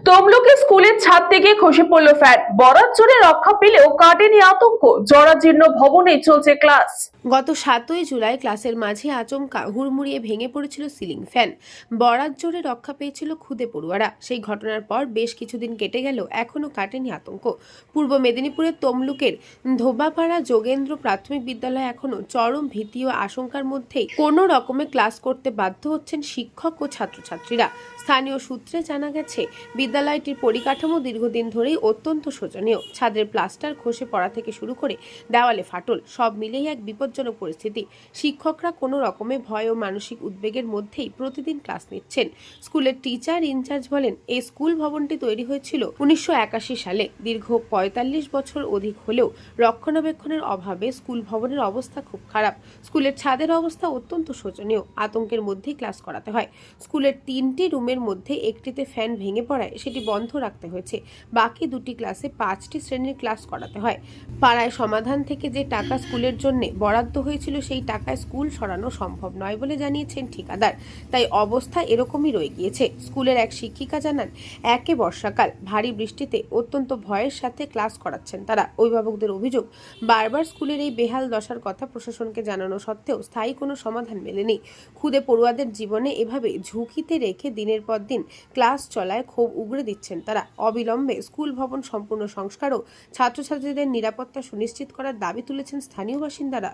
তমলুকে স্কুলের ছাদ থেকে খসে পড়ল ফ্যান, বরাত জোরে রক্ষা পেলেও কাটেনি আতঙ্ক। জরাজীর্ণ ভবনে চলছে ক্লাস। গত 7ই জুলাই ক্লাসের মাঝে আচমকা হুড়মুড়িয়ে ভেঙে পড়েছিল সিলিং ফ্যান। বরাত জোরে রক্ষা পেয়েছিল খুদে পড়ুয়ারা। সেই ঘটনার পর বেশ কিছুদিন কেটে গেল, এখনো কাটেনি আতঙ্ক। পূর্ব মেদিনীপুরের তমলুকের ধোবাপাড়া যোগেন্দ্র প্রাথমিক বিদ্যালয় এখনো চরম ভীতি ও আশঙ্কার মধ্যেই কোনো রকমে ক্লাস করতে বাধ্য হচ্ছেন শিক্ষক ও ছাত্রছাত্রীরা। স্থানীয় সূত্রে জানা গেছে, বিদ্যালয়টির পরিকাঠামো দীর্ঘদিন ধরেই অত্যন্ত শোচনীয়। ছাদের প্লাস্টার খসে পড়া থেকে শুরু করে দেওয়ালে ফাটল, সব মিলেই এক বিপজ্জনক পরিস্থিতি। শিক্ষকরা কোনো রকমে ভয় ও মানসিক উদ্বেগের মধ্যেই প্রতিদিন ক্লাস নিচ্ছেন। স্কুলের টিচার ইনচার্জ বলেন, এই স্কুল ভবনটি তৈরি হয়েছিল 1981 সালে। দীর্ঘ 45 বছর অধিক হলেও রক্ষণাবেক্ষণের অভাবে স্কুল ভবনের অবস্থা খুব খারাপ। স্কুলের ছাদের অবস্থা অত্যন্ত শোচনীয়। আতঙ্কের মধ্যেই ক্লাস করাতে হয়। স্কুলের 3টি রুমের মধ্যে একটিতে ফ্যান ভেঙে পড়ায় সেটি বন্ধ রাখতে হয়েছে। বাকি 2টি ক্লাসে 5টি শ্রেণীর ক্লাস করাতে হয়। পাড়ায় সমাধান থেকে যে টাকা স্কুলের জন্য বরাদ্দ হয়েছিল, সেই টাকায় স্কুল সরানো সম্ভব নয় বলে জানিয়েছেন ঠিকাদার। তাই অবস্থা এরকমই রয়ে গিয়েছে। স্কুলের এক শিক্ষিকা জানান, একে বর্ষাকাল, ভারী বৃষ্টিতে অত্যন্ত ভয়ের সাথে ক্লাস করাচ্ছেন তারা। অভিভাবকদের অভিযোগ, বারবার স্কুলের এই বেহাল দশার কথা প্রশাসনকে জানানো সত্ত্বেও স্থায়ী কোনো সমাধান মেলেনি। খুদে পড়ুয়াদের জীবনে এভাবে ঝুঁকিতে রেখে দিনের পর দিন ক্লাস চলায় ক্ষোভ উগরে দিচ্ছেন তারা। অবিলম্বে স্কুল ভবন সম্পূর্ণ সংস্কার ও ছাত্রছাত্রীদের নিরাপত্তা সুনিশ্চিত করার দাবি তুলেছেন স্থানীয় বাসিন্দারা।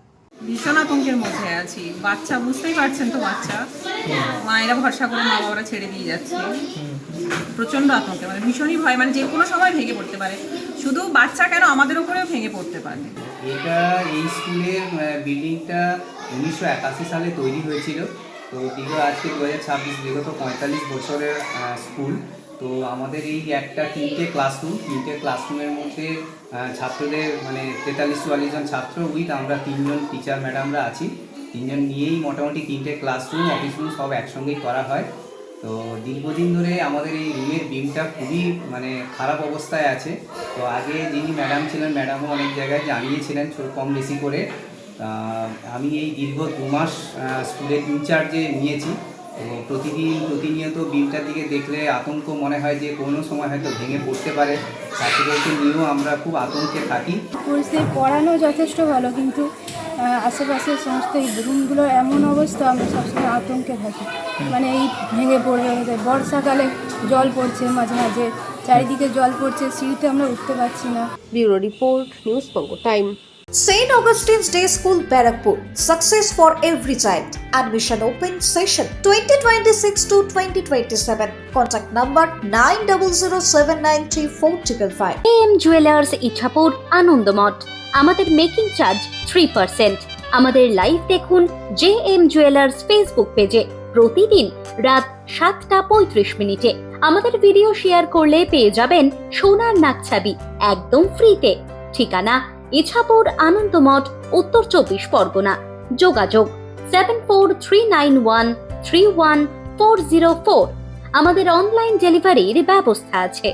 ভীষণ আতঙ্কের মধ্যে আছি। বাচ্চা, বুঝতেই পারছেন তো, বাচ্চা মায়েরা ভরসা করে মা বাবারা ছেড়ে দিয়ে যাচ্ছে। প্রচণ্ড আতঙ্কে, মানে ভীষণই ভয়, মানে যে কোনো সময় ভেঙে পড়তে পারে। শুধু বাচ্চা কেন, আমাদের উপরেও ভেঙে পড়তে পারে। এটা এই স্কুলের বিল্ডিংটা 1981 সালে তৈরি হয়েছিল। তো দীর্ঘ আজকে 2026, বিগত 45 বছরের স্কুল। তো আমাদের এই একটা 3টে ক্লাসরুমের মধ্যে ছাত্রদের মানে 43-44 জন ছাত্র উইথ আমরা 3 জন টিচার ম্যাডামরা আছি। 3 জন নিয়েই মোটামুটি 3টে ক্লাসরুম, অফিস রুম সব একসঙ্গেই করা হয়। তো দীর্ঘদিন ধরে আমাদের এই রুমের বিমটা খুবই মানে খারাপ অবস্থায় আছে। তো আগে যিনি ম্যাডাম ছিলেন, ম্যাডামও অনেক জায়গায় জানিয়েছিলেন কম বেশি করে। আমি এই দীর্ঘ 2 মাস স্কুলের ইনচার্জে নিয়েছি। তো প্রতিনিয়ত বিমটার দিকে দেখলে আতঙ্ক মনে হয় যে কোনো সময় হয়তো ভেঙে পড়তে পারে। ছাত্রদেরকে নিয়েও আমরা খুব আতঙ্কে থাকি। পরিস্থিতি পড়ানো যথেষ্ট ভালো, কিন্তু আশেপাশের সমস্ত এই রুমগুলোর এমন অবস্থা, আমরা সবসময় আতঙ্কে থাকি। মানে এই ভেঙে পড়বে, বর্ষাকালে জল পড়ছে, মাঝে মাঝে চারিদিকে জল পড়ছে, সিঁড়িতে আমরা উঠতে পারছি না। Bureau report, news Banga time. St. Augustine's Day School, Barrackpur. Success for every child. Admission open session 2026 to 2027. Contact number 9007934555. AM Jewelers Ichapur Anandamath. আমাদের মেকিং চার্জ 3%। আমাদের লাইভ দেখুন JM Jewelers ফেসবুক পেজে প্রতিদিন রাত 7:35 আমাদের ভিডিও শেয়ার করলে পেয়ে যাবেন সোনার নাকছাবি একদম ফ্রিতে। ঠিকানা ইছাপুর আনন্দমঠ, উত্তর 24 পরগনা। যোগাযোগ 7439131404। আমাদের অনলাইন ডেলিভারির ব্যবস্থা আছে।